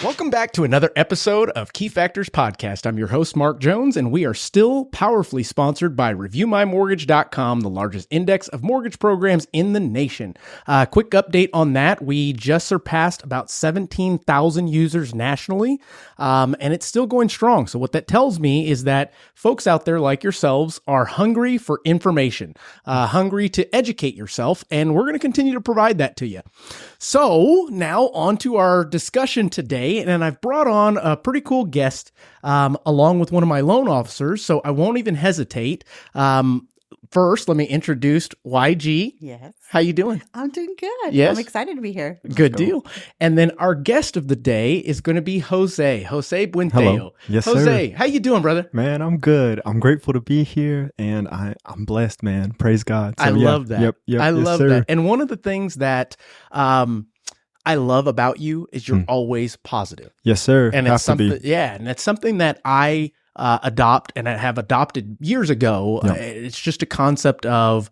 Welcome back to another episode of Key Factors Podcast. I'm your host, Mark Jones, and we are still powerfully sponsored by ReviewMyMortgage.com, the largest index of mortgage programs in the nation. Quick update on that. We just surpassed about 17,000 users nationally, and it's still going strong. So what that tells me is that folks out there like yourselves are hungry for information, hungry to educate yourself, and we're going to continue to provide that to you. So now on to our discussion today, and I've brought on a pretty cool guest along with one of my loan officers, so I won't even hesitate. First, let me introduce YG. Yes. How you doing? I'm doing good. Yes. I'm excited to be here. Good deal. And then our guest of the day is going to be Jose Buenteo. Hello. Yes, Jose, sir. how you doing, brother? Man, I'm good. I'm grateful to be here, and I'm blessed, man. Praise God. So, I love that. Yep. I yes, love sir. that. And one of the things that I love about you is you're always positive. Yes, sir. And Have it's something, to be. yeah, and it's something that I adopt and I have adopted years ago. Yep. It's just a concept of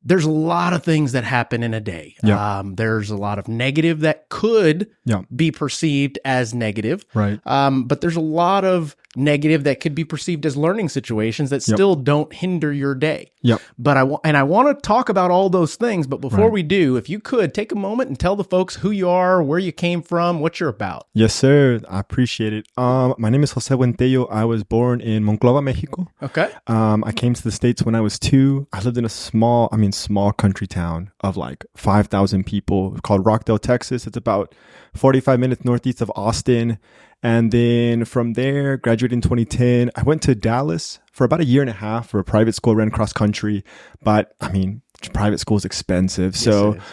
there's a lot of things that happen in a day. Yep. There's a lot of negative that could Yep. be perceived as negative. Right. But there's a lot of negative that could be perceived as learning situations that still don't hinder your day. Yep. But I want to talk about all those things. But before Right. we do, if you could take a moment and tell the folks who you are, where you came from, what you're about. Yes, sir. I appreciate it. My name is Jose Buenteo. I was born in Monclova, Mexico. Okay. I came to the States when I was 2. I lived in a small country town of like 5,000 people called Rockdale, Texas. It's about 45 minutes northeast of Austin. And then from there, graduated in 2010. I went to Dallas for about a year and a half for a private school, ran cross country. But private school is expensive. So Yes, it is.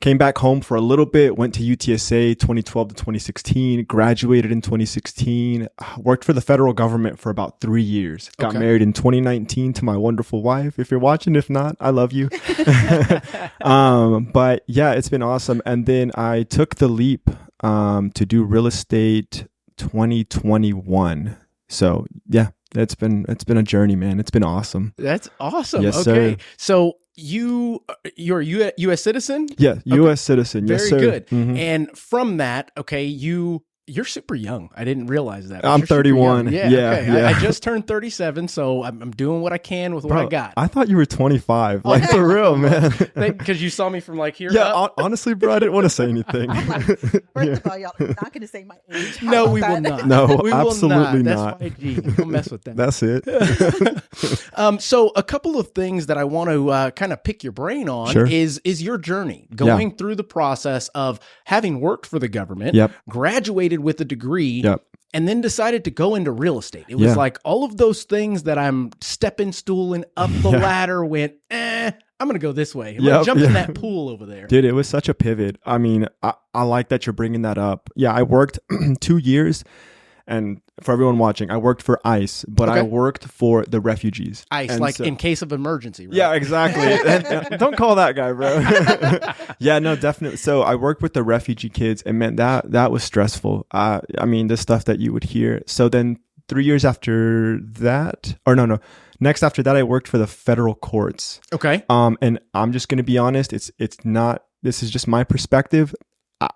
came back home for a little bit, went to UTSA 2012 to 2016, graduated in 2016, worked for the federal government for about 3 years. Got Okay. married in 2019 to my wonderful wife. If you're watching, if not, I love you. But yeah, it's been awesome. And then I took the leap to do real estate 2021. So yeah, it's been a journey, man. It's been awesome. That's awesome. Yes, okay. sir. So you're a U.S. citizen? Yeah, U.S. citizen. Yes, Very sir. good. Mhm. And from that, okay, you're super young. I didn't realize that. I'm You're super 31. young. Yeah, okay. yeah. I just turned 37, so I'm doing what I can with what I got. I thought you were 25. Like, for real, man. Because you saw me from like here Yeah, up. honestly, bro, I didn't want to say anything. First of all, y'all are not going to say my age. How No, about we will that? not. No, we absolutely will not. That's YG. Don't mess with that. That's it. So a couple of things that I want to kind of pick your brain on Sure. is your journey going through the process of having worked for the government, Yep. graduated with a degree, Yep. and then decided to go into real estate. It was Yeah. like all of those things that I'm stepping stooling up the ladder went, I'm going to go this way. I'm going to Yep, jump in yeah. that pool over there. Dude, it was such a pivot. I mean, I like that you're bringing that up. Yeah, I worked 2 years. And for everyone watching, I worked for ICE, but I Okay. worked for the refugees. ICE, And like so- in case of emergency, right? Yeah, exactly. And don't call that guy, bro. Yeah, no, definitely. So I worked with the refugee kids, and man, that was stressful. I mean, the stuff that you would hear. So then 3 years after that, or no, next after that, I worked for the federal courts. Okay. And I'm just gonna be honest. It's not. This is just my perspective.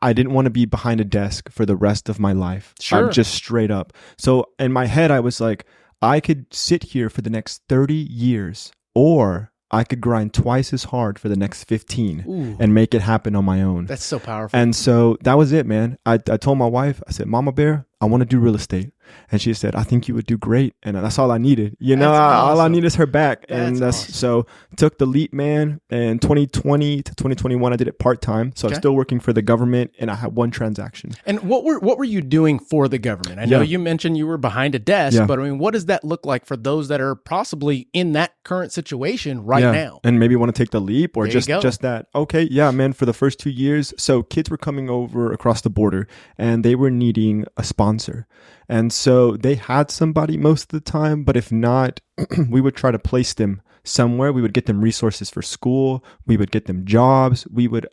I didn't want to be behind a desk for the rest of my life. Sure. I'm just straight up. So in my head, I was like, I could sit here for the next 30 years, or I could grind twice as hard for the next 15 Ooh. and make it happen on my own. That's so powerful. And so that was it, man. I told my wife, I said, Mama Bear, I want to do real estate. And she said, I think you would do great. And that's all I needed. You know, That's all I awesome. need is her back. That's And awesome. so took the leap, man. And 2020 to 2021, I did it part-time. So Okay. I'm still working for the government, and I had one transaction. And what were you doing for the government? I know Yeah. you mentioned you were behind a desk, Yeah. but I mean, what does that look like for those that are possibly in that current situation right Yeah. now? And maybe want to take the leap, or There you just go. that. Okay, yeah, man, for the first 2 years. So kids were coming over across the border, and they were needing a sponsor. And so they had somebody most of the time, but if not, we would try to place them somewhere. We would get them resources for school. We would get them jobs. We would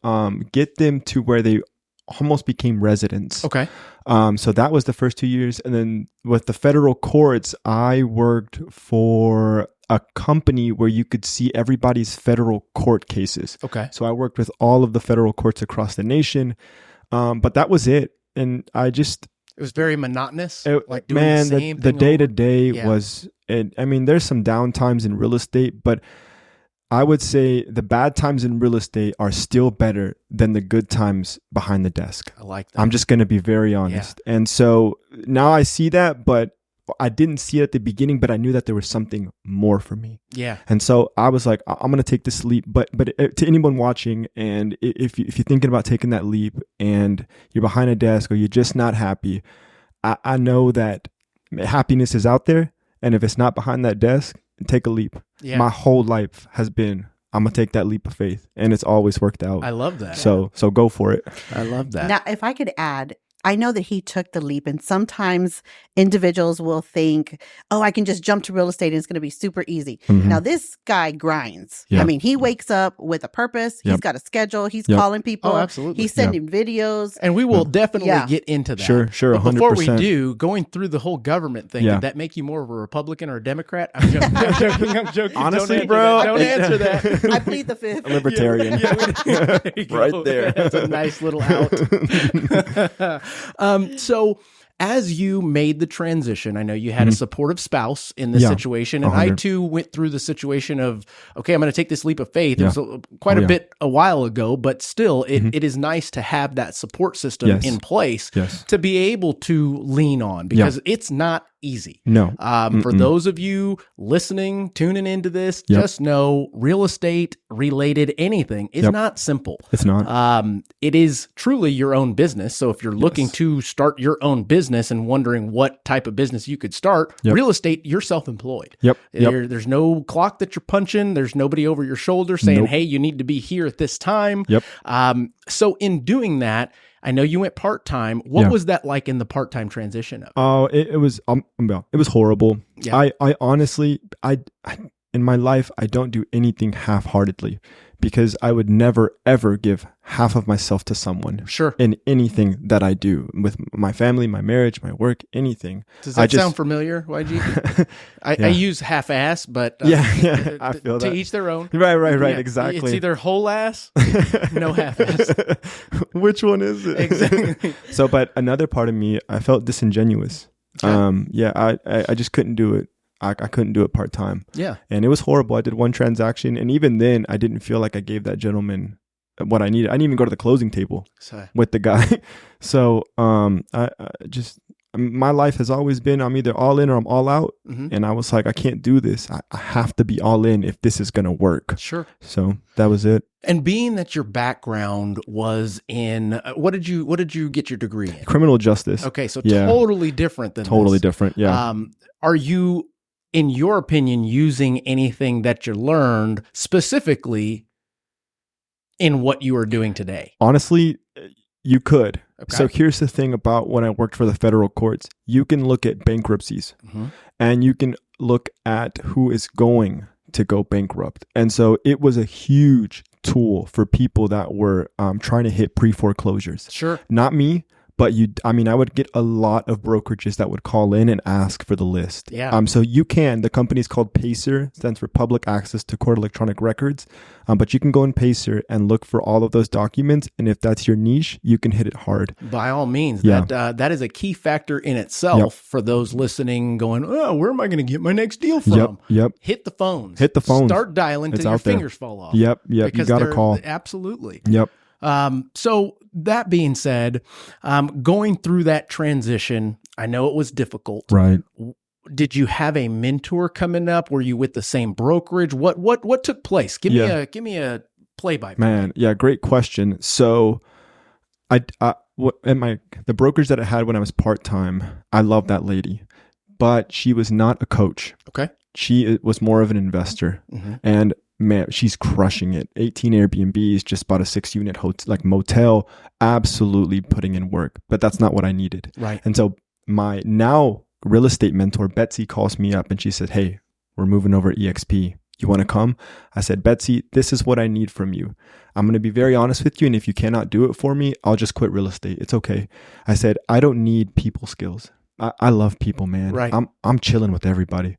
get them to where they almost became residents. Okay. So that was the first 2 years. And then with the federal courts, I worked for a company where you could see everybody's federal court cases. Okay. So I worked with all of the federal courts across the nation. But that was it. And I just, It was very monotonous. Like doing man, the same the thing day to over. day Yeah. was, I mean, there's some down times in real estate, but I would say the bad times in real estate are still better than the good times behind the desk. I like that. I'm just going to be very honest. And so now I see that, but I didn't see it at the beginning, but I knew that there was something more for me. Yeah. And so I was like, I'm going to take this leap. But to anyone watching, and if you're thinking about taking that leap and you're behind a desk or you're just not happy, I know that happiness is out there. And if it's not behind that desk, take a leap. Yeah. My whole life has been, I'm going to take that leap of faith. And it's always worked out. I love that. So go for it. I love that. Now, if I could add, I know that he took the leap, and sometimes individuals will think, oh, I can just jump to real estate and it's going to be super easy. Mhm. Now, this guy grinds. Yeah. I mean, he wakes up with a purpose. He's Yep. got a schedule. He's Yep. calling people. Oh, absolutely. He's sending videos. And we will definitely Yeah. get into that. Sure, But before we 100%. do, going through the whole government thing, Yeah. did that make you more of a Republican or a Democrat? I'm joking. I'm joking. I'm joking. Honestly, Don't bro, answer that. I plead the fifth. Libertarian. There you go. Right there. That's a nice little out. So as you made the transition, I know you had a supportive spouse in this Yeah, situation, and I 100. too went through the situation of, okay, I'm going to take this leap of faith. It Yeah. was quite a bit a while ago, but still, it is nice to have that support system Yes. in place Yes. to be able to lean on, because it's not easy. No. For those of you listening, tuning into this, Yep. just know real estate related anything is Yep. not simple. It's not. It is truly your own business. So if you're looking to start your own business and wondering what type of business you could start, Yep. real estate, you're self-employed. Yep. There's no clock that you're punching. There's nobody over your shoulder saying, Nope. hey, you need to be here at this time. Yep. So in doing that, I know you went part-time. What Yeah. was that like in the part-time transition of? Oh, it was it was horrible. Yeah. I honestly, I in my life, I don't do anything half-heartedly, because I would never ever give half of myself to someone. Sure. In anything that I do, with my family, my marriage, my work, anything. Does that sound familiar, YG? I use half-ass, but Yeah, I feel to that. each their own. Right, Yeah, exactly. It's either whole ass, no half-ass. Which one is it? Exactly. So, but another part of me, I felt disingenuous. Okay. I just couldn't do it. I couldn't do it part-time. Yeah. And it was horrible. I did one transaction, and even then I didn't feel like I gave that gentleman what I needed. I didn't even go to the closing table So, with the guy. So I just, my life has always been, I'm either all in or I'm all out. mhm. And I was like, I can't do this. I have to be all in if this is going to work. Sure. So that was it. And being that your background was in, what did you get your degree in? Criminal justice. Okay. So Yeah. totally different than Totally this. different. Yeah. Are you, in your opinion, using anything that you learned specifically in what you are doing today? Honestly, you could. Okay. So here's the thing about when I worked for the federal courts. You can look at bankruptcies Mhm. and you can look at who is going to go bankrupt. And so it was a huge tool for people that were trying to hit pre-foreclosures. Sure. Not me, but I would get a lot of brokerages that would call in and ask for the list. Yeah. So the company's called Pacer, stands for Public Access to Court Electronic Records. But you can go in Pacer and look for all of those documents. And if that's your niche, you can hit it hard. By all means, Yeah. that is a key factor in itself Yep. for those listening going, oh, where am I going to get my next deal from? Yep. Hit the phones. Hit the phones. Start dialing It's till your out there. fingers fall off. Yep. You Because got to they're- call. Absolutely. Yep. So that being said, going through that transition, I know it was difficult. Right. Did you have a mentor coming up? Were you with the same brokerage? What took place? Give me a play by play. Man, yeah, great question. So, the brokerage that I had when I was part-time, I love that lady, but she was not a coach. Okay. She was more of an investor, Mhm. and man, she's crushing it. 18 Airbnbs, just bought a 6-unit hotel, motel, absolutely putting in work. But that's not what I needed. Right. And so my now real estate mentor, Betsy, calls me up and she said, "Hey, we're moving over to EXP. You want to come?" I said, "Betsy, this is what I need from you. I'm going to be very honest with you. And if you cannot do it for me, I'll just quit real estate. It's okay." I said, "I don't need people skills. I love people, man. Right. I'm chilling with everybody.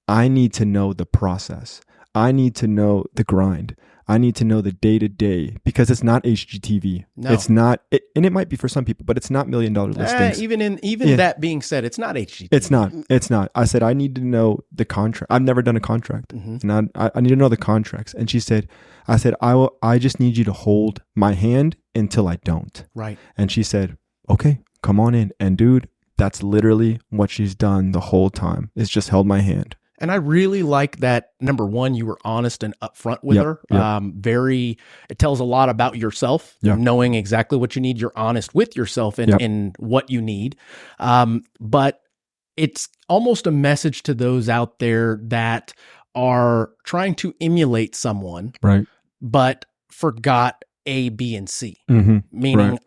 I need to know the process. I need to know the grind. I need to know the day to day, because it's not HGTV. No. It's not, and it might be for some people, but it's not $1 million listings. Even that being said, it's not HGTV. It's not. I said, I need to know the contract. I've never done a contract, and I need to know the contracts. And she said, I just need you to hold my hand until I don't. Right. And she said, okay, come on in. And dude, that's literally what she's done the whole time. Is just held my hand. And I really like that. Number one, you were honest and upfront with her. It tells a lot about yourself, knowing exactly what you need. You're honest with yourself and what you need. But it's almost a message to those out there that are trying to emulate someone, right? But forgot A, B, and C. Meaning,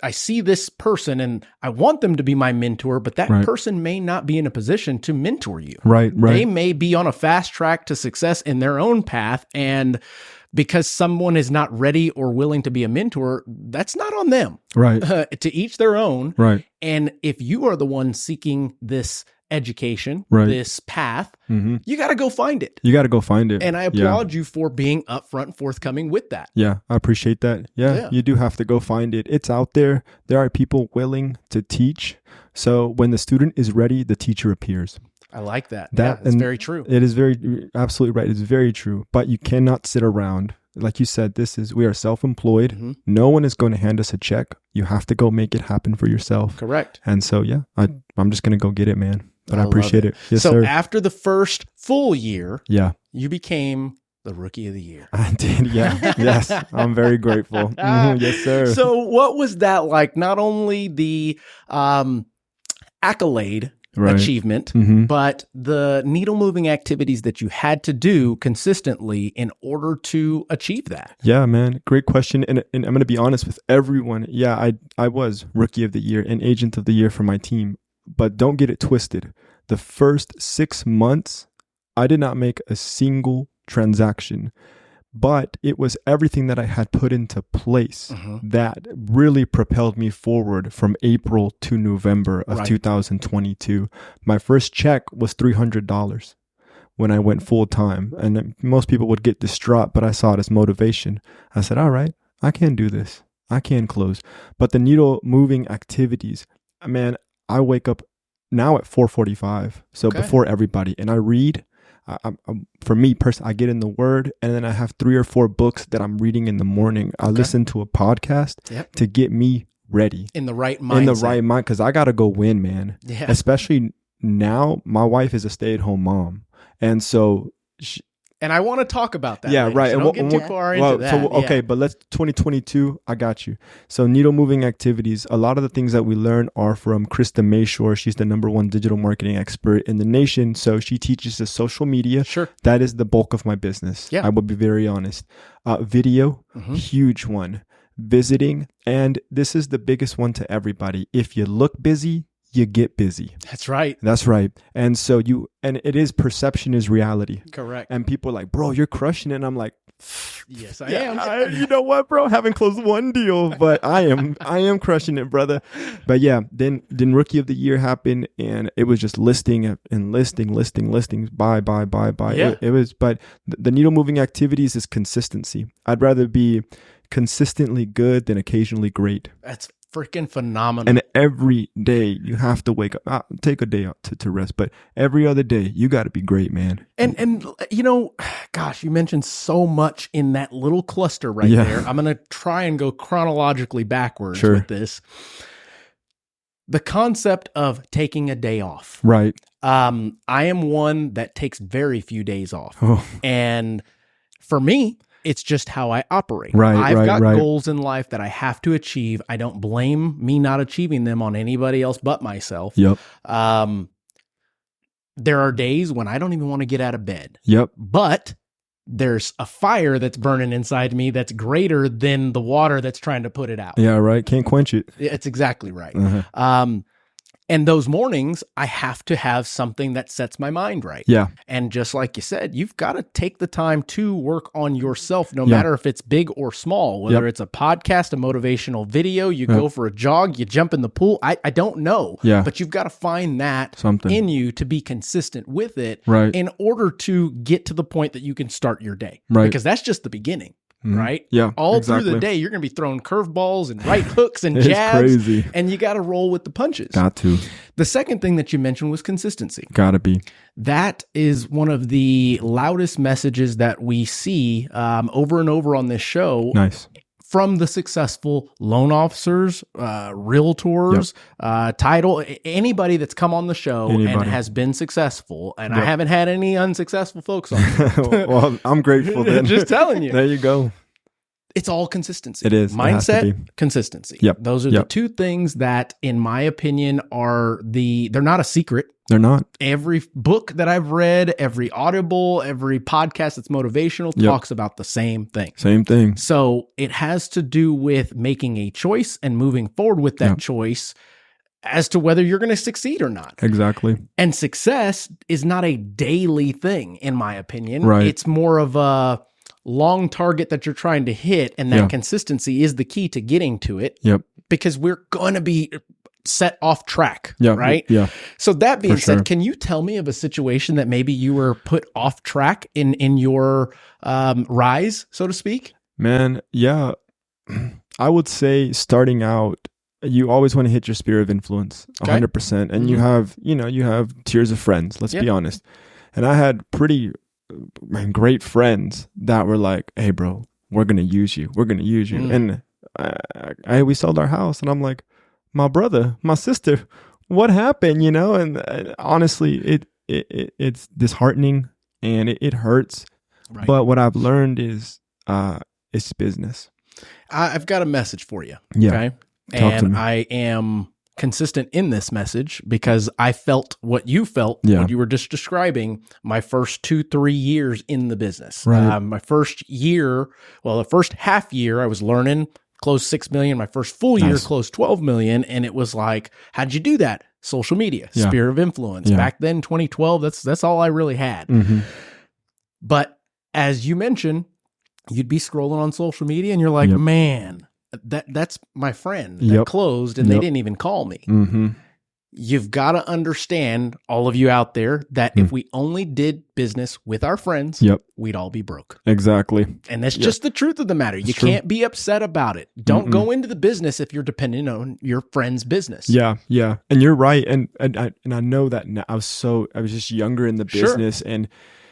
I see this person and I want them to be my mentor, but that person may not be in a position to mentor you. Right. They may be on a fast track to success in their own path. And because someone is not ready or willing to be a mentor, that's not on them. Right. To each their own. Right. And if you are the one seeking this education, this path, you got to go find it. You got to go find it. And I applaud you for being upfront and forthcoming with that. Yeah, I appreciate that. Yeah, you do have to go find it. It's out there. There are people willing to teach. So when the student is ready, the teacher appears. I like that. That's very true. It is absolutely right. It's very true. But you cannot sit around. Like you said, we are self-employed. No one is going to hand us a check. You have to go make it happen for yourself. Correct. And so, I'm just going to go get it, man. But I appreciate it. Yes, so sir. After the first full year, you became the Rookie of the Year. I did, yeah. Yes, I'm very grateful. Yes, sir. So what was that like? Not only the accolade achievement, but the needle moving activities that you had to do consistently in order to achieve that? Yeah, man. Great question. And I'm going to be honest with everyone. Yeah, I was Rookie of the Year and Agent of the Year for my team. But don't get it twisted. The first 6 months, I did not make a single transaction, but it was everything that I had put into place that really propelled me forward from April to November of 2022. My first check was $300 when I went full time. And most people would get distraught, but I saw it as motivation. I said, all right, I can do this. I can close. But the needle moving activities, man, I wake up now at 4:45, so before everybody, and I read. For me personally, I get in the Word, and then I have 3 or 4 books that I'm reading in the morning. I listen to a podcast to get me ready in the right mindset. In the right mind, because I gotta go win, man. Yeah. Especially now, my wife is a stay-at-home mom, and so. And I want to talk about that. Yeah, later, right. So don't get too far into that. Okay, but let's 2022. I got you. So needle moving activities. A lot of the things that we learn are from Krista Mayshore. She's the #1 digital marketing expert in the nation. So she teaches us social media. Sure. That is the bulk of my business. Yeah. I will be very honest. Video, huge one. Visiting, and this is the biggest one to everybody. If you look busy, you get busy. That's right. That's right. And so it is perception is reality. Correct. And people are like, bro, you're crushing it. And I'm like, yes, I am. You know what, bro? I haven't closed one deal, but I am crushing it, brother. But yeah, then Rookie of the Year happened, and it was just listing and listings, buy. Yeah. It was, but the needle moving activities is consistency. I'd rather be consistently good than occasionally great. That's freaking phenomenal. And every day you have to wake up, take a day out to rest, but every other day you got to be great, man. And you know, gosh, you mentioned so much in that little cluster right there. I'm going to try and go chronologically backwards with this. The concept of taking a day off. Right. I am one that takes very few days off. And for me, it's just how I operate. I've got goals in life that I have to achieve. I don't blame me not achieving them on anybody else but myself. Yep. There are days when I don't even want to get out of bed. Yep. But there's a fire that's burning inside me that's greater than the water that's trying to put it out. Yeah, right. Can't quench it. It's exactly right. And those mornings, I have to have something that sets my mind right. Yeah. And just like you said, you've got to take the time to work on yourself, no matter if it's big or small, whether it's a podcast, a motivational video, you go for a jog, you jump in the pool. I don't know. Yeah. But you've got to find that Something in you to be consistent with it Right. in order to get to the point that you can start your day. Right. Because that's just the beginning. Right? Yeah. All exactly. through the day, you're going to be throwing curveballs and right hooks and It's jabs. crazy. And you got to roll with the punches. Got to. The second thing that you mentioned was consistency. Gotta be. That is one of the loudest messages that we see over and over on this show. Nice. From the successful loan officers, realtors, title, anybody that's come on the show and has been successful. And I haven't had any unsuccessful folks on. Well, I'm grateful then. Just telling you. There you go. It's all consistency. It is. Mindset, consistency. Yep. Those are the two things that, in my opinion, they're not a secret. They're not. Every book that I've read, every Audible, every podcast that's motivational talks about the same thing. Same thing. So it has to do with making a choice and moving forward with that choice as to whether you're going to succeed or not. Exactly. And success is not a daily thing, in my opinion. Right. It's more of a long target that you're trying to hit, and that consistency is the key to getting to it. Yep. Because we're going to be set off track, Yeah. right? Yeah. So that being said, sure. can you tell me of a situation that maybe you were put off track in your rise, so to speak? Man, yeah. I would say starting out, you always want to hit your sphere of influence 100%. And you have tiers of friends, let's be honest. And I had pretty great friends that were like, hey, bro, we're going to use you. We're going to use you. And we sold our house and I'm like, my brother, my sister, what happened? And honestly, it's disheartening and it hurts. Right. But what I've learned is it's business. I've got a message for you. Yeah. Okay. And I am consistent in this message because I felt what you felt when you were just describing my first 2-3 years in the business. Right. My first year, the first half year I was learning, closed 6 million. My first full year closed 12 million. And it was like, how'd you do that? Social media, sphere of influence. Yeah. Back then, 2012, that's all I really had. Mm-hmm. But as you mentioned, you'd be scrolling on social media and you're like, man, that's my friend that closed and they didn't even call me. Mm-hmm. You've got to understand, all of you out there, that if we only did business with our friends, we'd all be broke. Exactly. And that's just the truth of the matter. You can't be upset about it. Don't go into the business if you're dependent on your friend's business. Yeah, yeah. And you're right. And I know that now. I was just younger in the business and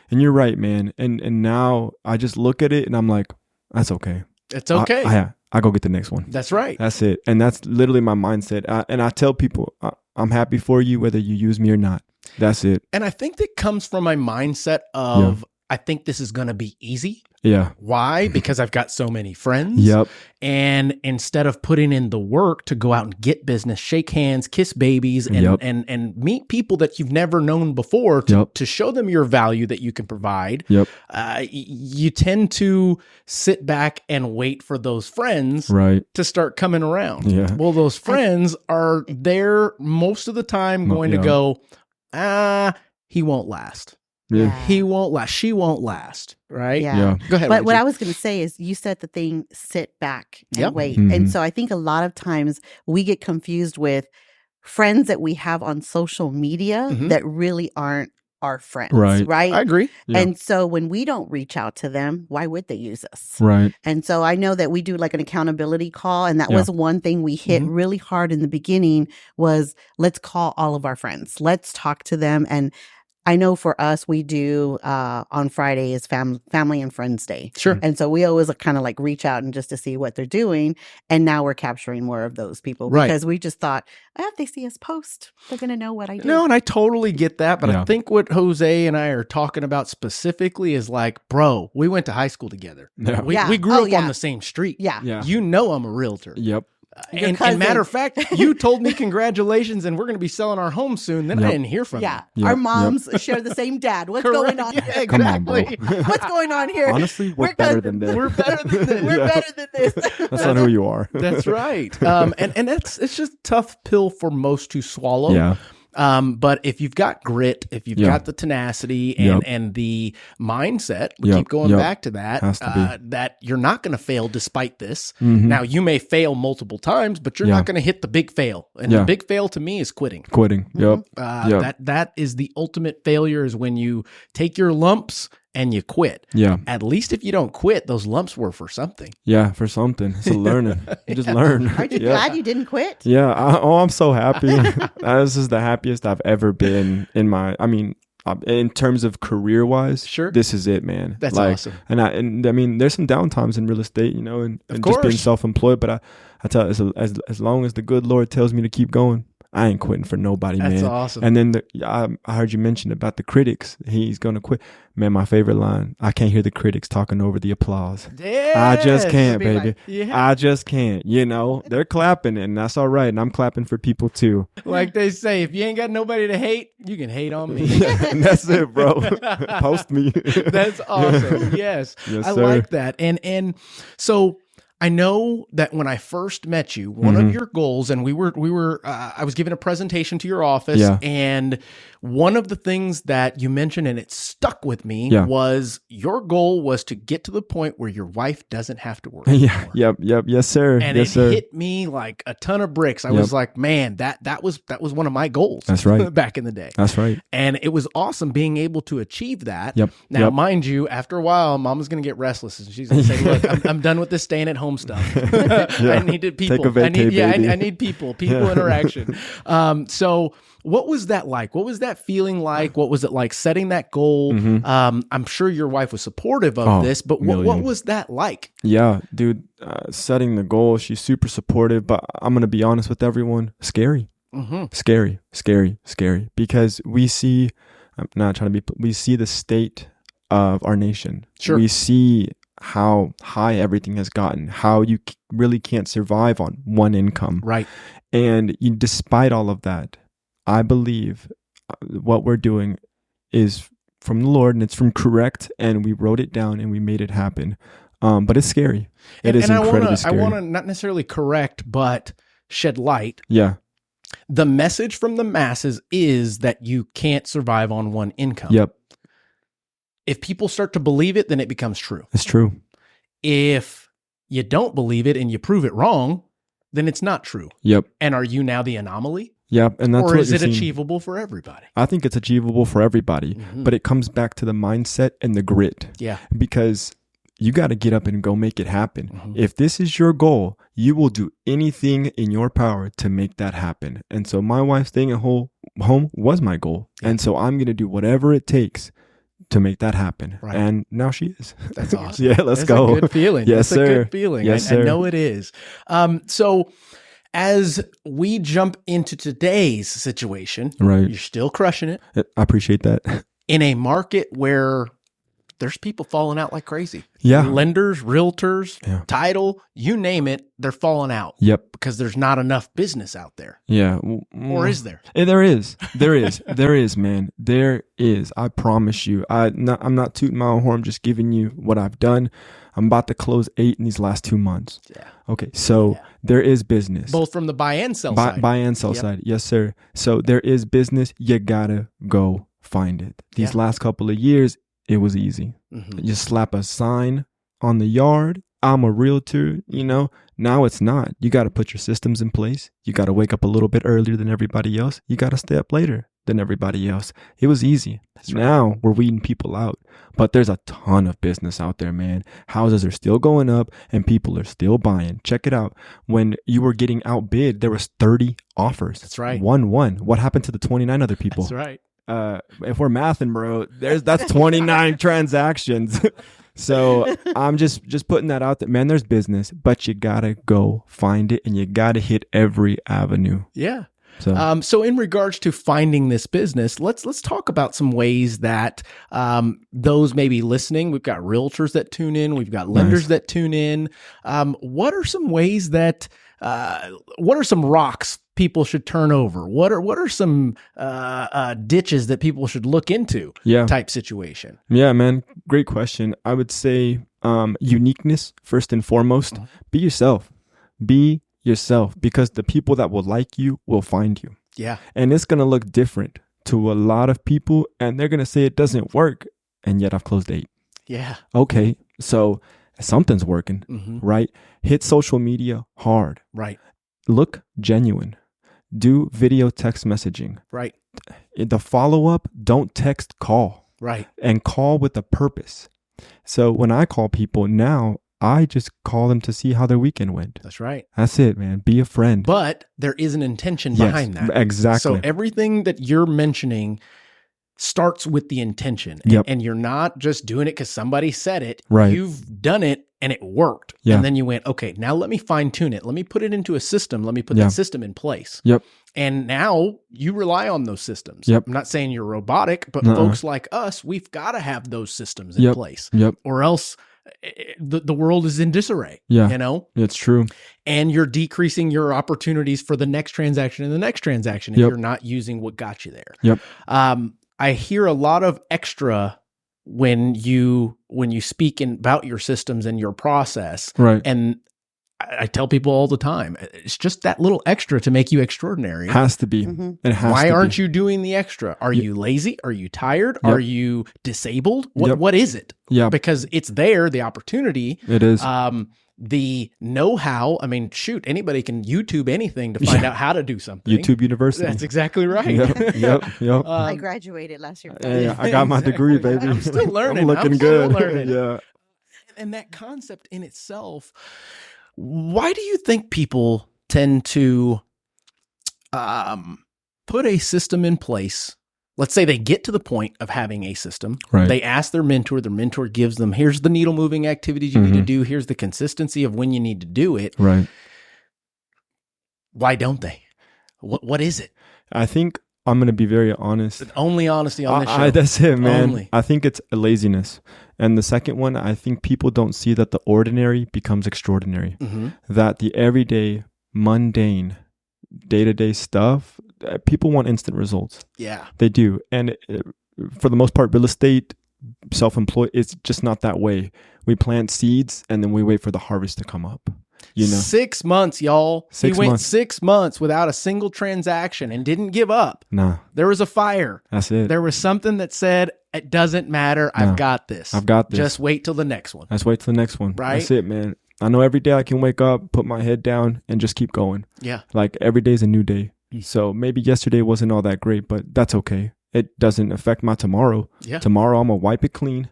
you're right, man. And now I just look at it and I'm like, that's okay. It's okay. I go get the next one. That's right. That's it. And that's literally my mindset. And I tell people, I'm happy for you, whether you use me or not. That's it. And I think that comes from my mindset of, I think this is going to be easy. Yeah. Why? Because I've got so many friends. Yep. And instead of putting in the work to go out and get business, shake hands, kiss babies, and meet people that you've never known before to show them your value that you can provide, you tend to sit back and wait for those friends to start coming around. Yeah. Well, those friends are there most of the time going to go, he won't last. Yeah. He won't last. She won't last. Right? Yeah. Go ahead. But what I was going to say is you said the thing, sit back and wait. Mm-hmm. And so I think a lot of times we get confused with friends that we have on social media that really aren't our friends. Right? I agree. Yeah. And so when we don't reach out to them, why would they use us? Right. And so I know that we do like an accountability call. And that was one thing we hit really hard in the beginning was let's call all of our friends. Let's talk to them. And I know for us, we do on Friday is Family and Friends Day. Sure. And so we always kind of like reach out and just to see what they're doing. And now we're capturing more of those people because we just thought, if they see us post, they're going to know what I do. No, and I totally get that. But I think what Jose and I are talking about specifically is like, bro, we went to high school together. Yeah. We grew up on the same street. Yeah. You know I'm a realtor. Yep. And matter of fact, you told me congratulations and we're going to be selling our home soon. Then I didn't hear from you. Our moms share the same dad. What's going on? Yeah, exactly. Come on, bro. What's going on here? Honestly, we're better than this. We're better than this. We're better than this. That's not who you are. That's right. And it's just a tough pill for most to swallow. Yeah. But if you've got grit, if you've got the tenacity and the mindset, we keep going back to that, that you're not going to fail despite this. Now, you may fail multiple times, but you're not going to hit the big fail. And the big fail to me is quitting. That is the ultimate failure, is when you take your lumps and you quit. Yeah. At least if you don't quit, those lumps were for something. Yeah, for something. It's a learning. You just learn. Aren't you glad you didn't quit? Yeah. I'm so happy. This is the happiest I've ever been in terms of career wise. Sure. This is it, man. That's awesome. And I mean, there's some downtimes in real estate, and just being self-employed. But I tell you, as long as the good Lord tells me to keep going, I ain't quitting for nobody, man. That's awesome. And then I heard you mention about the critics. He's going to quit. Man, my favorite line, I can't hear the critics talking over the applause. Yes. I just can't, baby. Like, I just can't. They're clapping, and that's all right. And I'm clapping for people too. Like they say, if you ain't got nobody to hate, you can hate on me. And that's it, bro. Post me. That's awesome. Yes, I like that. And so I know that when I first met you, one of your goals, and we were, I was giving a presentation to your office, and one of the things that you mentioned, and it stuck with me, was your goal was to get to the point where your wife doesn't have to work anymore. Yep. Yes, sir. And it hit me like a ton of bricks. I was like, man, that was one of my goals. That's right. Back in the day. That's right. And it was awesome being able to achieve that. Yep. Now, mind you, after a while, Mama's going to get restless, and she's going to say, look, I'm done with this staying at home stuff. I needed people. Take a vacay, baby. I need people interaction. So what was that like? What was that feeling like? What was it like setting that goal? I'm sure your wife was supportive of this, but what was that like? Yeah, dude, setting the goal, she's super supportive, but I'm going to be honest with everyone, scary. Scary. Because we see, I'm not trying to be, we see the state of our nation. Sure. We see how high everything has gotten, how you really can't survive on one income. Right. And despite all of that, I believe what we're doing is from the Lord, and it's from correct, and we wrote it down and we made it happen. But it's scary. It is incredibly scary. I want to not necessarily correct, but shed light. Yeah. The message from the masses is that you can't survive on one income. Yep. If people start to believe it, then it becomes true. It's true. If you don't believe it and you prove it wrong, then it's not true. Yep. And are you now the anomaly? Yep. And that's or is it achievable for everybody? I think it's achievable for everybody, but it comes back to the mindset and the grit. Yeah. Because you got to get up and go make it happen. If this is your goal, you will do anything in your power to make that happen. And so my wife staying at home was my goal. And so I'm going to do whatever it takes to make that happen. Right. And now she is. That's awesome. Yeah, let's go. That's a good feeling. Yes, That's sir. a good feeling. Yes, sir. I know it is. So as we jump into today's situation, right, you're still crushing it. I appreciate that. In a market where there's people falling out like crazy. Yeah. Lenders, realtors, title, you name it, they're falling out. Yep. Because there's not enough business out there. Yeah. Or is there? There is. There is, man. There is. I promise you. I'm not tooting my own horn. I'm just giving you what I've done. I'm about to close 8 in these last 2 months. Yeah. Okay. So there is business. Both from the buy and sell side. Buy and sell side. Yes, sir. So there is business. You gotta go find it. These last couple of years, it was easy. You slap a sign on the yard. I'm a realtor, Now it's not. You got to put your systems in place. You got to wake up a little bit earlier than everybody else. You got to stay up later than everybody else. It was easy. That's right. Now we're weeding people out. But there's a ton of business out there, man. Houses are still going up and people are still buying. Check it out. When you were getting outbid, there was 30 offers. That's right. 1-1. What happened to the 29 other people? That's right. If we're mathing, bro, that's 29 transactions. So I'm just putting that out there, man. There's business, but you gotta go find it, and you gotta hit every avenue. Yeah. So in regards to finding this business, let's talk about some ways that those may be listening. We've got realtors that tune in. We've got lenders that tune in. What are some ways that what are some rocks people should turn over? What are some ditches that people should look into? Type situation. Yeah, man. Great question. I would say uniqueness first and foremost. Be yourself. Be yourself, because the people that will like you will find you. Yeah. And it's going to look different to a lot of people, and they're going to say it doesn't work, and yet I've closed 8. Yeah. Okay. So something's working, right? Hit social media hard. Right. Look genuine. Do video text messaging. Right. The follow-up, don't text, call. Right. And call with a purpose. So when I call people now, I just call them to see how their weekend went. That's right. That's it, man. Be a friend. But there is an intention behind that. Exactly. So everything that you're mentioning starts with the intention. And you're not just doing it because somebody said it. Right. You've done it and it worked. Yeah. And then you went, okay, now let me fine tune it. Let me put it into a system. Let me put that system in place. Yep. And now you rely on those systems. Yep. I'm not saying you're robotic, but folks like us, we've got to have those systems in place. Yep. Or else the world is in disarray. Yeah. You know? It's true. And you're decreasing your opportunities for the next transaction and the next transaction if you're not using what got you there. Yep. I hear a lot of extra when you speak about your systems and your process. Right. And I tell people all the time, it's just that little extra to make you extraordinary. Has to be. It has Why to aren't be. you doing the extra? Are you lazy? Are you tired? Are you disabled? What is it? Yeah. Because it's there, the opportunity. It is. The know-how, I mean, shoot, anybody can YouTube anything to find out how to do something. YouTube University. That's exactly right. Yep. I graduated last year. Yeah, I got my degree, baby. I'm still learning. I'm looking still good. learning. Yeah. And that concept in itself, why do you think people tend to put a system in place? Let's say they get to the point of having a system. Right. They ask their mentor gives them, here's the needle moving activities you need to do. Here's the consistency of when you need to do it. Right. Why don't they? What is it? I think I'm going to be very honest. Only honesty on this show. That's it, man. Only. I think it's laziness. And the second one, I think people don't see that the ordinary becomes extraordinary. That the everyday, mundane, day-to-day stuff, people want instant results. Yeah. They do. And for the most part, real estate, self-employed, it's just not that way. We plant seeds and then we wait for the harvest to come up. You know, 6 months, y'all. 6 he went months. 6 months without a single transaction and didn't give up. Nah. There was a fire. That's it. There was something that said, it doesn't matter. I've got this. I've got this. Just wait till the next one. Let's wait till the next one. Right? That's it, man. I know every day I can wake up, put my head down, and just keep going. Yeah. Like every day is a new day. So maybe yesterday wasn't all that great, but that's okay. It doesn't affect my tomorrow. Yeah. Tomorrow I'm going to wipe it clean,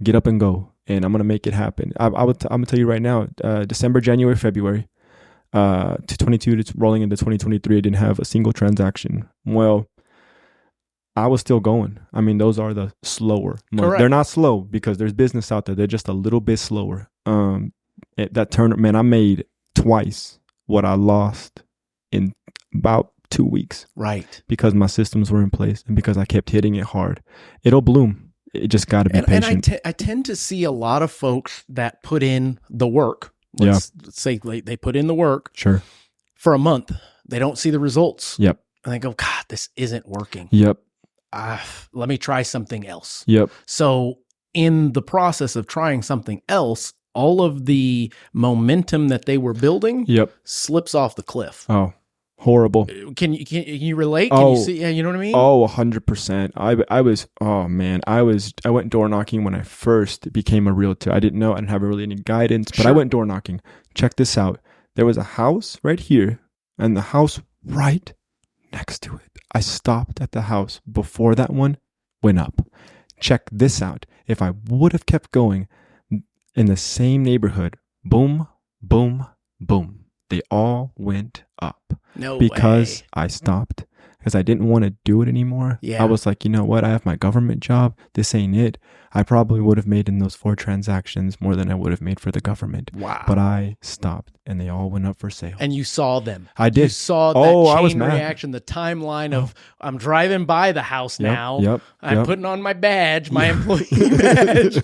get up and go, and I'm going to make it happen. I'm going to tell you right now, December, January, February, to 22 to rolling into 2023, I didn't have a single transaction. Well, I was still going. I mean, those are the slower months. Correct. They're not slow because there's business out there. They're just a little bit slower. That turn, man, I made twice what I lost in about 2 weeks. Right. Because my systems were in place and because I kept hitting it hard. It'll bloom. It just got to be patient. And I tend to see a lot of folks that put in the work. Let's say they put in the work. Sure. For a month. They don't see the results. Yep. And they go, God, this isn't working. Yep. Let me try something else. Yep. So in the process of trying something else, all of the momentum that they were building slips off the cliff. Oh, horrible. Can you relate? Can you see? You know what I mean? Oh, 100%. I went door knocking when I first became a realtor. I didn't know. I didn't have really any guidance, but I went door knocking. Check this out. There was a house right here and the house right next to it. I stopped at the house before that one went up. Check this out. If I would have kept going in the same neighborhood, boom, boom, boom, they all went up. No because way. I stopped because I didn't want to do it anymore. Yeah. I was like, you know what? I have my government job. This ain't it. I probably would have made in those 4 transactions more than I would have made for the government. Wow. But I stopped and they all went up for sale. And you saw them. I did. You saw that I was chain mad. reaction, the timeline of I'm driving by the house now. Yep. I'm putting on my badge, my employee badge.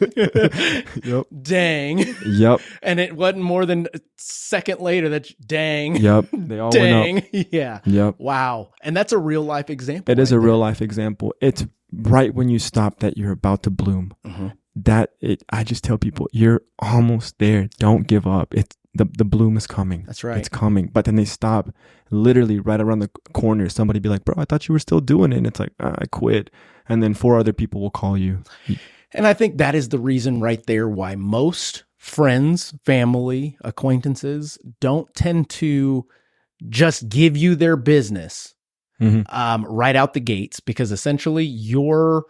Yep. Dang. Yep. And it wasn't more than a second later that dang. Yep. They all Dang. went up. Yeah. Yep. Wow. And that's a real life example. It is right a there. real life example. It's right when you stop that you're about to bloom. I just tell people, you're almost there. Don't give up. It's the bloom is coming. That's right. It's coming. But then they stop literally right around the corner. Somebody be like, bro, I thought you were still doing it. And it's like, I quit. And then 4 other people will call you. And I think that is the reason right there why most friends, family, acquaintances don't tend to just give you their business right out the gates, because essentially you're,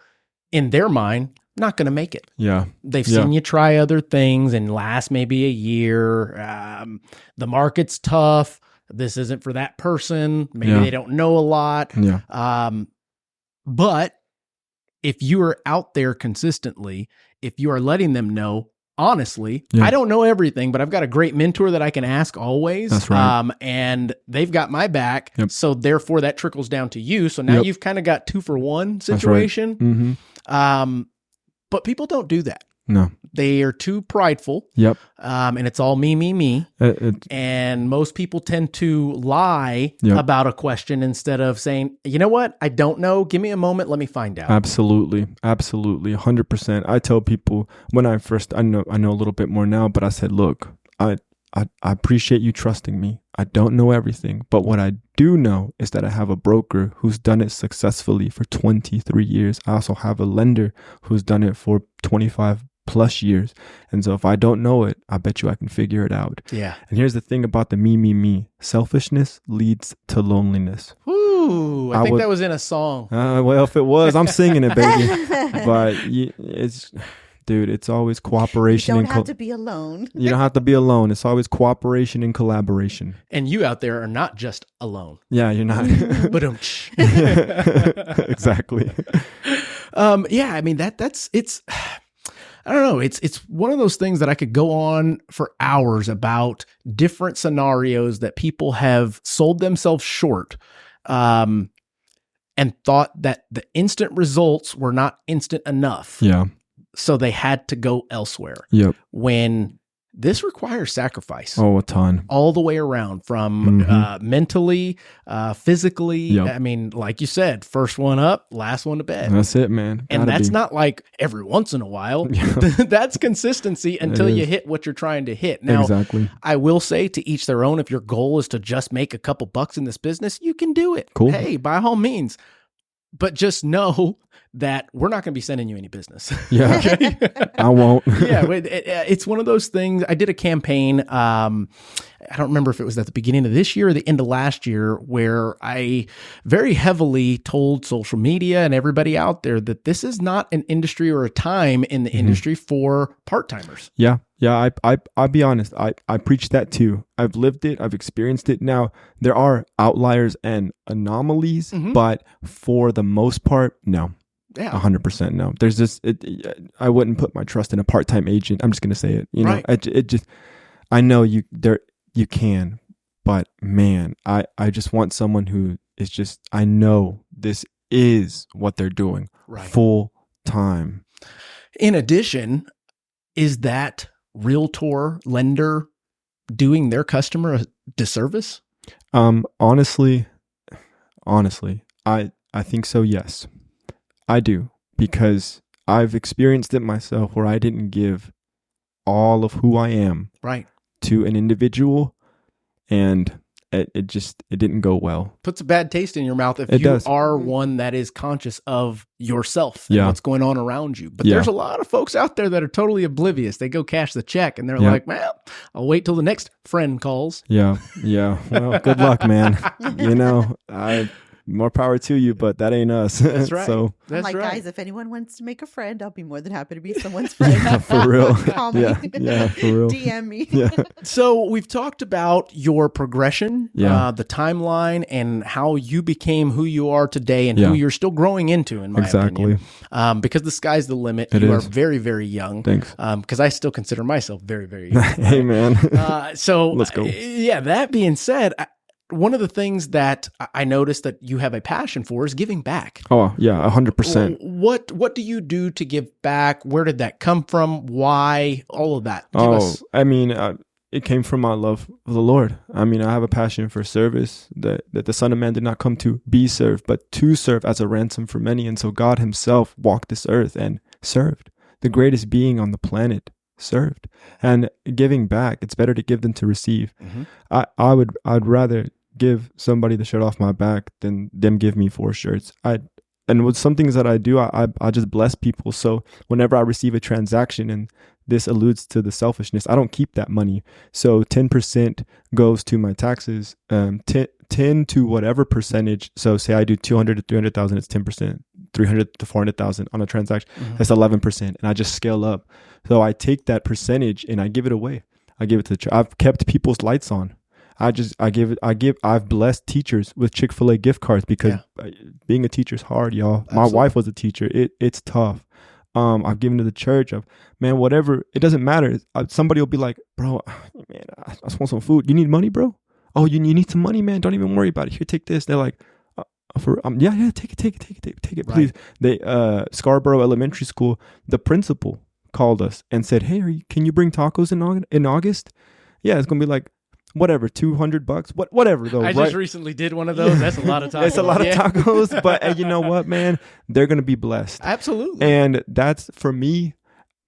in their mind, not going to make it. Yeah. They've seen you try other things and last maybe a year. The market's tough. This isn't for that person. Maybe they don't know a lot. Yeah. But if you are out there consistently, if you are letting them know, honestly, I don't know everything, but I've got a great mentor that I can ask always. That's right. And they've got my back. Yep. So therefore that trickles down to you. So now you've kind of got 2-for-1 situation. But people don't do that. No. They are too prideful. Yep. And it's all me. And most people tend to lie about a question instead of saying, you know what? I don't know. Give me a moment. Let me find out. Absolutely. 100%. I tell people when I know a little bit more now, but I said, look, I appreciate you trusting me. I don't know everything, but what I do know is that I have a broker who's done it successfully for 23 years. I also have a lender who's done it for 25 plus years. And so if I don't know it, I bet you I can figure it out. Yeah. And here's the thing about the me. Selfishness leads to loneliness. Ooh, I think that was in a song. Well, if it was, I'm singing it, baby. But it's always cooperation. You don't have to be alone. You don't have to be alone. It's always cooperation and collaboration. And you out there are not just alone. Yeah, you're not. But exactly. I mean, it's I don't know. It's one of those things that I could go on for hours about different scenarios that people have sold themselves short, and thought that the instant results were not instant enough. Yeah. So they had to go elsewhere. Yep. When this requires sacrifice. Oh, a ton. All the way around, from mentally, physically. Yep. I mean, like you said, first one up, last one to bed. That's it, man. And that's not like every once in a while. That's consistency until you hit what you're trying to hit. Now, exactly. I will say, to each their own. If your goal is to just make a couple bucks in this business, you can do it. Cool. Hey, by all means. But just know that we're not going to be sending you any business. Yeah. Okay? I won't. It's one of those things. I did a campaign. I don't remember if it was at the beginning of this year or the end of last year, where I very heavily told social media and everybody out there that this is not an industry or a time in the industry for part-timers. Yeah. Yeah. I'll be honest. I preach that too. I've lived it. I've experienced it. Now, there are outliers and anomalies, but for the most part, no. Yeah. 100% no. There's just, I wouldn't put my trust in a part-time agent. I'm just going to say it. You know, I know you can, but man, I just want someone who is just, I know this is what they're doing full time. In addition, is that realtor, lender doing their customer a disservice? Honestly, I think so. Yes, I do, because I've experienced it myself where I didn't give all of who I am to an individual, and it didn't go well. Puts a bad taste in your mouth if you are one that is conscious of yourself and what's going on around you. But there's a lot of folks out there that are totally oblivious. They go cash the check and they're like, well, I'll wait till the next friend calls. Yeah. Well, good luck, man. You know, more power to you, but that ain't us. That's right. So I'm That's like, right. guys, if anyone wants to make a friend, I'll be more than happy to be someone's friend. for real. Call me. Yeah, for real. DM me. Yeah. So we've talked about your progression, Yeah. the timeline, and how you became who you are today and who Yeah. you're still growing into, in my Exactly. opinion. Because the sky's the limit. It You is. are very, very young. Thanks. Because I still consider myself very, very young. Hey, man. So Let's go. Yeah, that being said, one of the things that I noticed that you have a passion for is giving back. Oh, yeah, 100%. What do you do to give back? Where did that come from? Why? All of that. Give us. I mean, it came from my love of the Lord. I mean, I have a passion for service, that the Son of Man did not come to be served, but to serve as a ransom for many. And so God himself walked this earth and served. The greatest being on the planet served. And giving back, it's better to give than to receive. Mm-hmm. I'd rather give somebody the shirt off my back than them give me 4 shirts. And with some things that I do, I just bless people. So whenever I receive a transaction, and this alludes to the selfishness, I don't keep that money. So 10% goes to my taxes, 10 to whatever percentage. So say I do 200 to 300,000, it's 10%, 300 to 400,000 on a transaction. Mm-hmm. That's 11%. And I just scale up. So I take that percentage and I give it away. I give it to the church. I've kept people's lights on. I've blessed teachers with Chick-fil-A gift cards because being a teacher is hard, y'all. Absolutely. My wife was a teacher. It's tough. I've given to the church. Whatever. It doesn't matter. Somebody will be like, bro, man, I just want some food. You need money, bro? Oh, you need some money, man? Don't even worry about it. Here, take this. They're like, take it, please. They Scarborough Elementary School, the principal called us and said, hey, can you bring tacos in August? Yeah, it's gonna be like, whatever, $200, whatever though. I just recently did one of those. That's a lot of tacos. It's a lot of tacos, but you know what, man? They're going to be blessed. Absolutely. And that's, for me,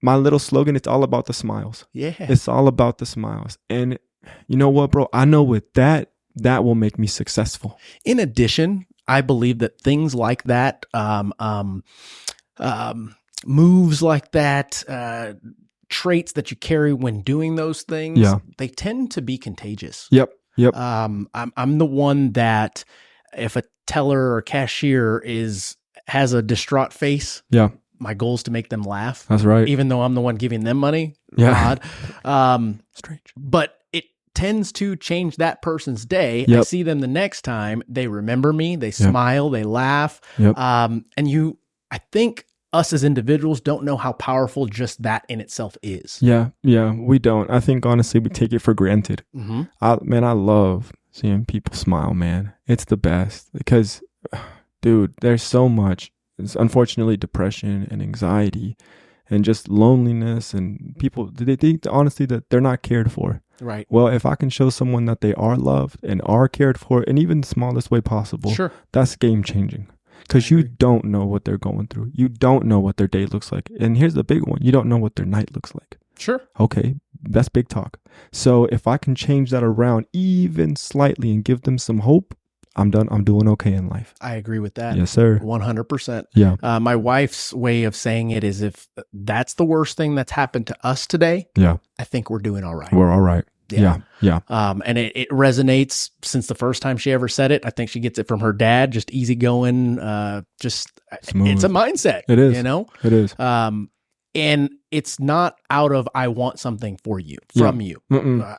my little slogan. It's all about the smiles. Yeah. It's all about the smiles. And you know what, bro? I know with that will make me successful. In addition, I believe that things like that, moves like that, traits that you carry when doing those things, they tend to be contagious. Yep. I'm the one that if a teller or cashier has a distraught face, my goal is to make them laugh. That's right. Even though I'm the one giving them money. Yeah. Odd. Strange. But it tends to change that person's day. Yep. I see them the next time. They remember me. They smile. They laugh. Yep. And I think us as individuals don't know how powerful just that in itself is. Yeah, we don't. I think honestly we take it for granted. Mm-hmm. I love seeing people smile, man. It's the best because, dude, there's so much. It's unfortunately depression and anxiety and just loneliness, and people, they think honestly that they're not cared for. Right. Well, if I can show someone that they are loved and are cared for in even the smallest way possible, that's game changing. Because you don't know what they're going through. You don't know what their day looks like. And here's the big one. You don't know what their night looks like. Sure. Okay, that's big talk. So if I can change that around even slightly and give them some hope, I'm done. I'm doing okay in life. I agree with that. Yes, sir. 100%. Yeah. My wife's way of saying it is, if that's the worst thing that's happened to us today, I think we're doing all right. We're all right. Yeah. And it resonates since the first time she ever said it. I think she gets it from her dad, just easygoing, just smooth. It's a mindset. It is. It is. And it's not out of, I want something for you, from you.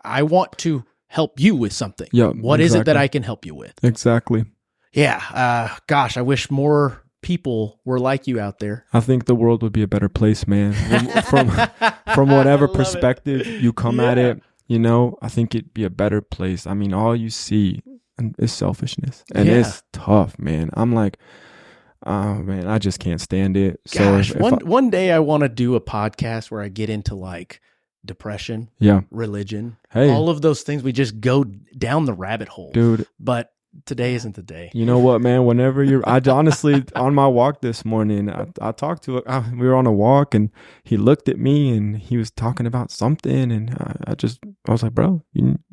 I want to help you with something. Yeah. What is it that I can help you with? Exactly. Yeah. Gosh, I wish more people were like you out there. I think the world would be a better place, man. From whatever perspective you come at it. I think it'd be a better place. I mean, all you see is selfishness. And it's tough, man. I'm like, oh, man, I just can't stand it. Gosh, so one day I want to do a podcast where I get into like depression, religion, all of those things. We just go down the rabbit hole. Dude. But today isn't the day. You know what, man? Whenever I honestly, on my walk this morning, I talked to we were on a walk and he looked at me and he was talking about something. And I was like, bro,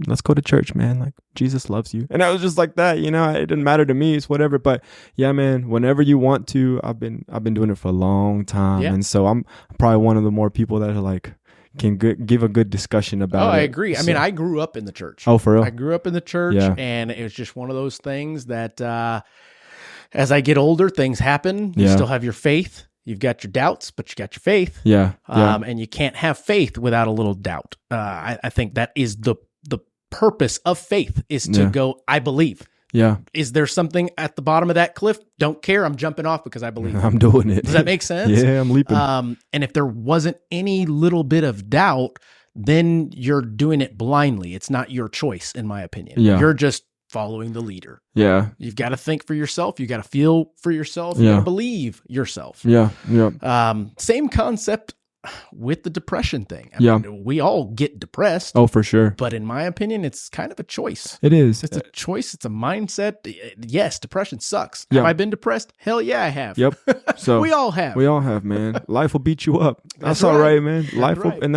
let's go to church, man. Like, Jesus loves you. And I was just like that, it didn't matter to me. It's whatever. But yeah, man, whenever you want to, I've been doing it for a long time. Yeah. And so I'm probably one of the more people that are like, can give a good discussion about it. I agree. I mean, I grew up in the church. Oh, for real? I grew up in the church, and it was just one of those things that As I get older, things happen. You Yeah. still have your faith. You've got your doubts, but you got your faith. Yeah. And you can't have faith without a little doubt. I think that is the purpose of faith, is to go, I believe. Yeah. Is there something at the bottom of that cliff? Don't care. I'm jumping off because I believe. I'm doing it. Does that make sense? Yeah, I'm leaping. And if there wasn't any little bit of doubt, then you're doing it blindly. It's not your choice, in my opinion. Yeah. You're just following the leader. Yeah. You've got to think for yourself. You got to feel for yourself. You Yeah. got to believe yourself. Yeah. Yeah. Same concept with the depression thing. I Yeah. mean, we all get depressed. Oh, for sure. But in my opinion, it's kind of a choice. It is. It's a choice. It's a mindset. Yes, depression sucks. Yeah. Have I been depressed? Hell yeah, I have. Yep. So we all have. We all have, man. Life will beat you up. That's That's all right. right, man. Life will, right. and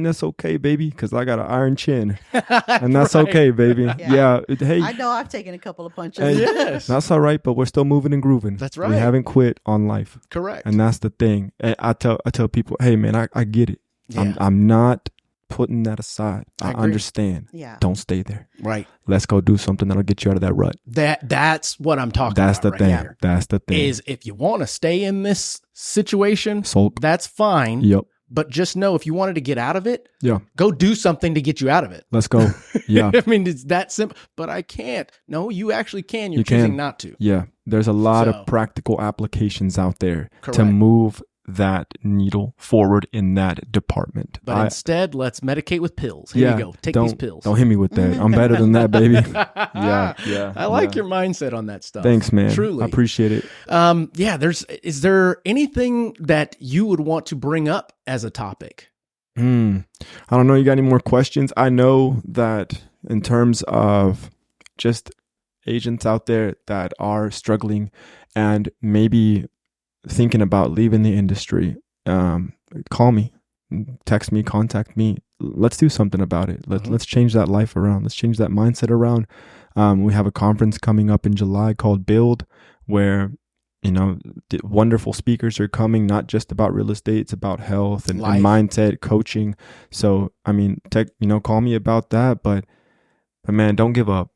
that's okay, baby, because I got an iron chin, and that's Right. okay, baby. Yeah. Hey, I know I've taken a couple of punches. Hey, Yes. that's all right, but we're still moving and grooving. That's We right. haven't quit on life, Correct. and that's the thing. And I tell people, hey, man, I get it. Yeah. I'm not putting that aside. I agree. understand. Yeah. Don't stay there. Right. Let's go do something that'll get you out of that rut. That's what I'm talking That's about the right thing. here. That's the thing. Is if you want to stay in this situation, Sulk. that's fine. Yep. But just know, if you wanted to get out of it, Yeah. go do something to get you out of it. Let's go. Yeah. I mean, it's that simple. But I can't. No, you actually can. You're You choosing can. not to. Yeah, there's a lot So- of practical applications out there to Correct. move that needle forward in that department. But instead, let's medicate with pills. Here you go. Take these pills. Don't hit me with that. I'm better than that, baby. Yeah. I like your mindset on that stuff. Thanks, man. Truly. I appreciate it. Is there anything that you would want to bring up as a topic? I don't know. You got any more questions? I know that in terms of just agents out there that are struggling and maybe thinking about leaving the industry, call me, text me, contact me. Let's do something about it. Let's change that life around. Let's change that mindset around. We have a conference coming up in July called Build, where wonderful speakers are coming, not just about real estate. It's about health and mindset, coaching. So, I mean, call me about that, but man, don't give up.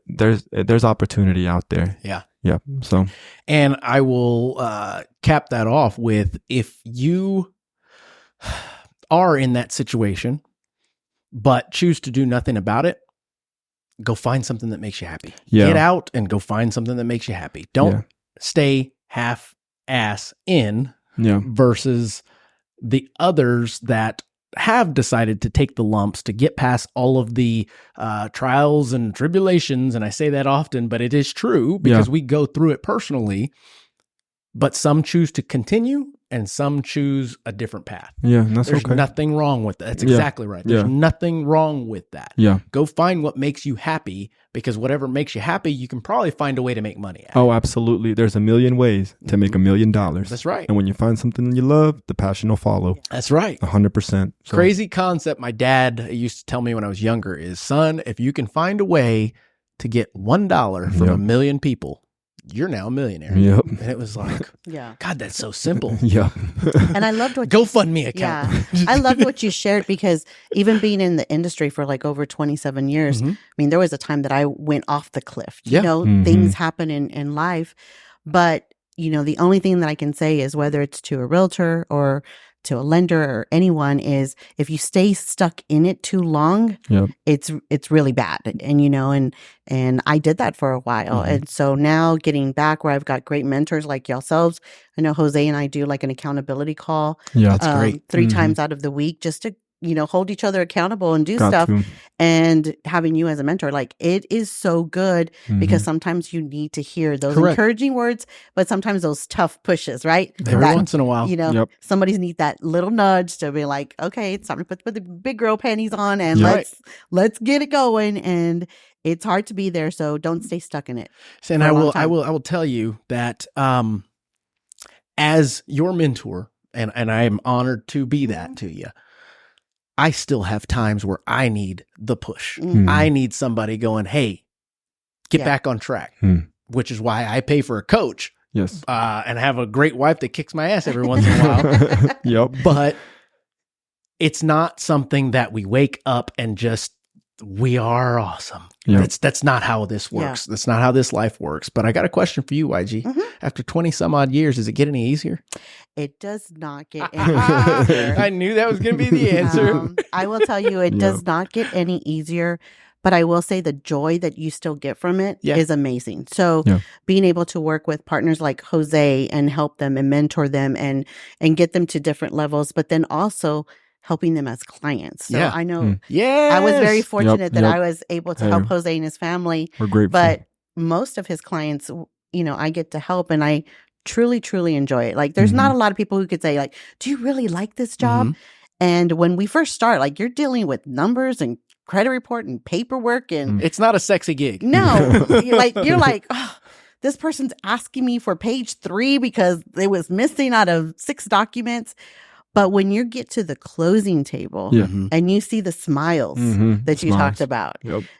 There's opportunity out there. Yeah. Yeah. So, and I will cap that off with, if you are in that situation, but choose to do nothing about it, go find something that makes you happy. Yeah. Get out and go find something that makes you happy. Don't stay half-ass in versus the others that have decided to take the lumps to get past all of the trials and tribulations. And I say that often, but it is true because we go through it personally. But some choose to continue and some choose a different path. Yeah, and that's There's okay. nothing wrong with that. That's exactly right. There's nothing wrong with that. Yeah. Go find what makes you happy, because whatever makes you happy, you can probably find a way to make money at. Oh, absolutely. There's a million ways to make $1 million. That's right. And when you find something you love, the passion will follow. That's right. 100%. So, Crazy concept my dad used to tell me when I was younger is, son, if you can find a way to get $1 from 1 million people, you're now a millionaire. Yep. And it was like, Yeah. God, that's so simple. Yeah. And I loved what GoFundMe account. Yeah. I loved what you shared, because even being in the industry for like over 27 years, I mean, there was a time that I went off the cliff. You know, things happen in life. But, the only thing that I can say is, whether it's to a realtor or to a lender or anyone, is if you stay stuck in it too long, it's really bad. And and I did that for a while. And so now getting back where I've got great mentors like yourselves, I know Jose and I do like an accountability call. Yeah, that's great. 3 times out of the week, just to hold each other accountable and do stuff. And having you as a mentor, like, it is so good, because sometimes you need to hear those encouraging words, but sometimes those tough pushes, right? Every once in a while. Somebody's need that little nudge to be like, okay, it's time to put the big girl panties on and let's get it going. And it's hard to be there, so don't stay stuck in it. And I will tell you that as your mentor, and I am honored to be that to you, I still have times where I need the push. I need somebody going, hey, get back on track, which is why I pay for a coach. Yes. And have a great wife that kicks my ass every once in a while. Yep. But it's not something that we wake up and just we are awesome. Yeah. That's not how this works. That's not how this life works. But I got a question for you, YG. After 20 some odd years, does it get any easier? It does not get any easier. I knew that was going to be the answer. I will tell you, it does not get any easier. But I will say the joy that you still get from it is amazing. So being able to work with partners like Jose and help them and mentor them and get them to different levels, but then also helping them as clients. So I know I was very fortunate that I was able to help Jose and his family. We're grateful. But most of his clients, you know, I get to help, and I truly, truly enjoy it. Like there's not a lot of people who could say like, do you really like this job? And when we first start, like you're dealing with numbers and credit report and paperwork, and it's not a sexy gig. No, you're like, oh, this person's asking me for page 3 because it was missing out of 6 documents. But when you get to the closing table and you see the smiles that you talked about,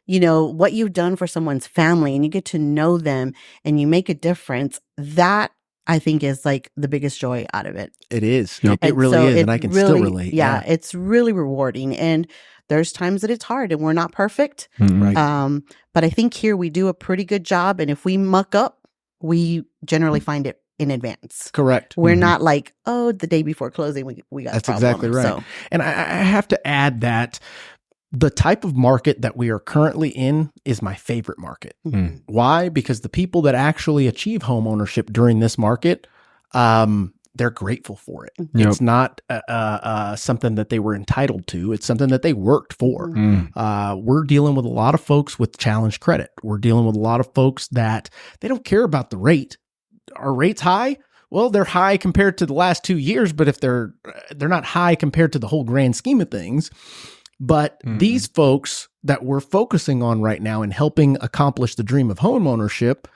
you know, what you've done for someone's family, and you get to know them and you make a difference, that I think is like the biggest joy out of it. It is. It really is. And I can still relate. Yeah, it's really rewarding. And there's times that it's hard and we're not perfect. Right. But I think here we do a pretty good job. And if we muck up, we generally find it in advance. Correct. We're not like, oh, the day before closing, we got That's a problem. Exactly right. So. And I have to add that the type of market that we are currently in is my favorite market. Why? Because the people that actually achieve home ownership during this market, they're grateful for it. It's not something that they were entitled to. It's something that they worked for. We're dealing with a lot of folks with challenged credit. We're dealing with a lot of folks that they don't care about the rate. Are rates high? Well, they're high compared to the last 2 years, but if they're not high compared to the whole grand scheme of things. But these folks that we're focusing on right now and helping accomplish the dream of home ownership,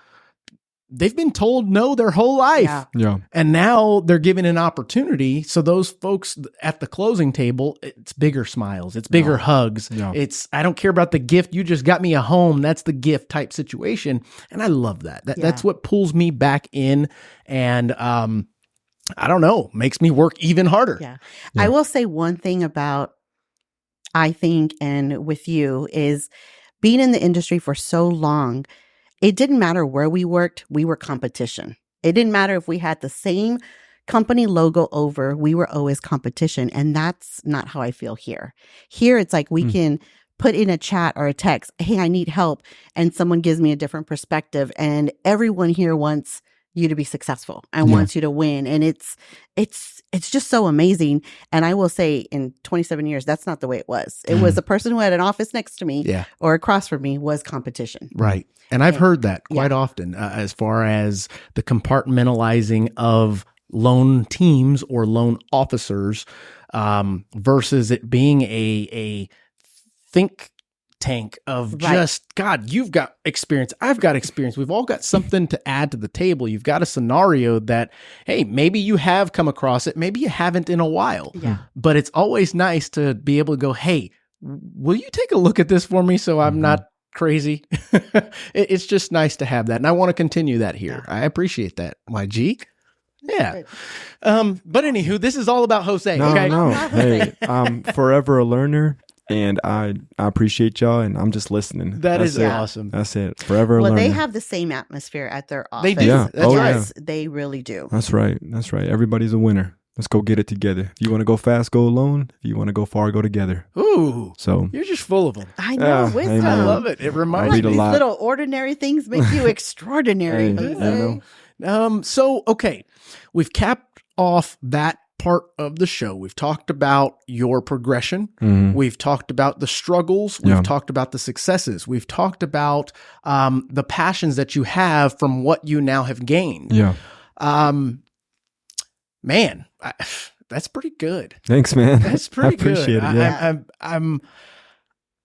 they've been told no their whole life. And now they're given an opportunity. So those folks at the closing table, it's bigger smiles. It's bigger hugs. It's, I don't care about the gift. You just got me a home. That's the gift type situation. And I love that. That's what pulls me back in. And, I don't know, makes me work even harder. I will say one thing about, I think, and with you is being in the industry for so long, it didn't matter where we worked, we were competition. It didn't matter if we had the same company logo over, we were always competition. And that's not how I feel here. Here, it's like we can put in a chat or a text, hey, I need help. And someone gives me a different perspective. And everyone here wants you to be successful and wants you to win. And it's just so amazing. And I will say in 27 years, that's not the way it was. It was the person who had an office next to me or across from me was competition. Right. And I've heard that quite often as far as the compartmentalizing of loan teams or loan officers versus it being a think tank of just, God, you've got experience. I've got experience. We've all got something to add to the table. You've got a scenario that, hey, maybe you have come across it. Maybe you haven't in a while. But it's always nice to be able to go, hey, will you take a look at this for me so I'm not crazy? It's just nice to have that. And I want to continue that here. I appreciate that, YG. Yeah. But anywho, this is all about Jose. No. Hey, I'm forever a learner. And I appreciate y'all, and I'm just listening. That's awesome. That's it. Forever learning. They have the same atmosphere at their office. They do. Yeah. That's right. They really do. That's right. Everybody's a winner. Let's go get it together. If you want to go fast, go alone. If you want to go far, go together. Ooh. So you're just full of them. I know. Wisdom. Amen. I love it. It reminds me. These little ordinary things make you extraordinary. So, okay. We've capped off that part of the show. We've talked about your progression. We've talked about the struggles. We've talked about the successes. We've talked about the passions that you have from what you now have gained. Man, that's pretty good. Thanks, man. That's pretty good. I appreciate it. Yeah.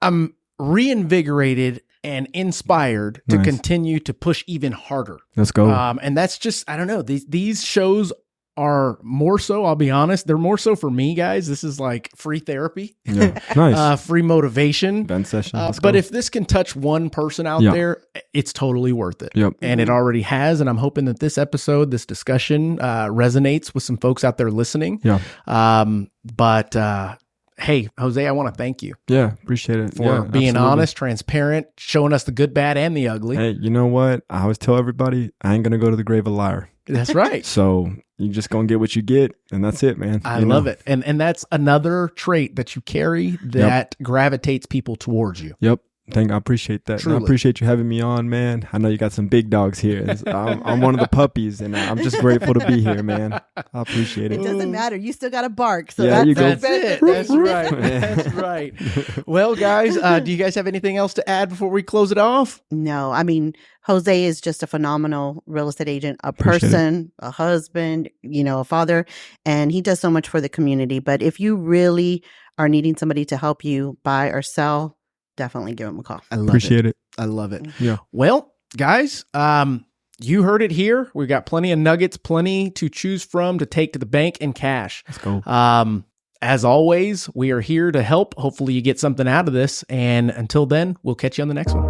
I'm reinvigorated and inspired to continue to push even harder. Let's go. And that's just, I don't know. These shows are more so, I'll be honest, they're more so for me, guys. This is like free therapy. Nice. Free motivation. Event session. But if this can touch one person out there, it's totally worth it. And it already has. And I'm hoping that this episode, this discussion resonates with some folks out there listening. But hey, Jose, I want to thank you. Yeah, appreciate it. For being honest, transparent, showing us the good, bad, and the ugly. Hey, you know what? I always tell everybody, I ain't going to go to the grave a liar. That's right. So you just going to get what you get, and that's it, man. I love it. And that's another trait that you carry that gravitates people towards you. Yep. I appreciate that. I appreciate you having me on, man. I know you got some big dogs here. I'm one of the puppies, and I'm just grateful to be here, man. I appreciate it. It doesn't matter. You still got to bark. So yeah, that's it. That's right. That's right. Well, guys, do you guys have anything else to add before we close it off? No. I mean, Jose is just a phenomenal real estate agent, a person, a husband, a father, and he does so much for the community. But if you really are needing somebody to help you buy or sell, definitely give him a call. I love Appreciate it. I love it. Yeah. Well, guys, you heard it here. We've got plenty of nuggets, plenty to choose from to take to the bank in cash. Let's go. As always, we are here to help. Hopefully you get something out of this. And until then, we'll catch you on the next one.